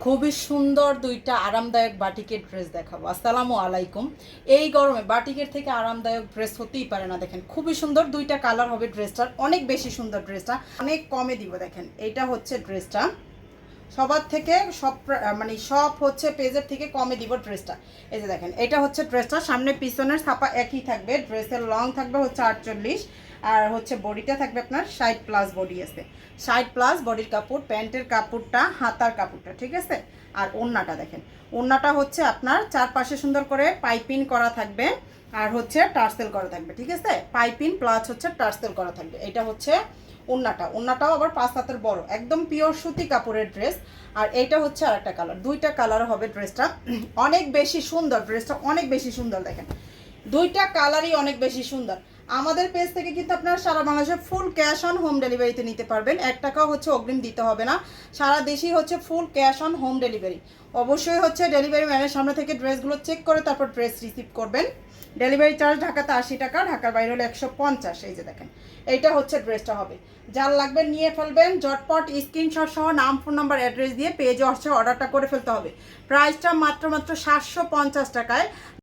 খুবই সুন্দর দুইটা আরামদায়ক বাটিকের ড্রেস দেখাবো। আসসালামু আলাইকুম। এই গরমে বাটিকের থেকে আরামদায়ক ড্রেস হতেই পারে না। দেখেন খুবই সুন্দর দুইটা কালার হবে ড্রেসটার, অনেক বেশি সুন্দর ড্রেসটা, অনেক কমে দিব। দেখেন এইটা হচ্ছে ড্রেসটা, সবার থেকে সব হচ্ছে পেজের থেকে কমে দিব ড্রেসটা। এই যে দেখেন এটা হচ্ছে ড্রেসটা, সামনে পিছনের ছাপা একই থাকবে, ড্রেসের লং থাকবে হচ্ছে 48 আর হচ্ছে বডিটা থাকবে আপনার 60+ বডি আছে, 60+ বডির কাপড়, প্যান্টের কাপড়টা, হাতার কাপড়টা, ঠিক আছে। আর ওড়নাটা দেখেন, ওড়নাটা হচ্ছে আপনার চারপাশে সুন্দর করে পাইপিং করা থাকবে আর হচ্ছে টার্সেল করা থাকবে, ঠিক আছে। পাইপিং প্লাস হচ্ছে টার্সেল করা থাকবে। এটা হচ্ছে ওড়নাটাও আবার 5 হাতের বড়, একদম পিওর সুতি কাপড়ের ড্রেস। আর এইটা হচ্ছে আরেকটা কালার, দুইটা কালার হবে ড্রেসটা। অনেক বেশি সুন্দর ড্রেসটা, অনেক বেশি সুন্দর। দেখেন দুইটা কালারই অনেক বেশি সুন্দর। আমাদের পেজ থেকে কিন্তু আপনারা সারা বাংলাদেশে ফুল ক্যাশ অন হোম ডেলিভারিতে নিতে পারবেন, 1 টাকাও হচ্ছে অগ্রিম দিতে হবে না। সারা দেশেই হচ্ছে full cash on home delivery. অবশ্যই হচ্ছে ডেলিভারি ম্যানের সামনে থেকে ড্রেসগুলো চেক করে তারপর ড্রেস রিসিভ করবেন। ডেলিভারি চার্জ ঢাকাতে 80 টাকা, ঢাকার বাইরে হলে 150। এই যে দেখেন এইটা হচ্ছে ড্রেসটা হবে। যার লাগবে নিয়ে ফেলবেন ঝটপট, স্ক্রিনশট সহ নাম, ফোন নাম্বার, অ্যাড্রেস দিয়ে পেজে হচ্ছে অর্ডারটা করে ফেলতে হবে। প্রাইসটা মাত্র 750 টাকায়।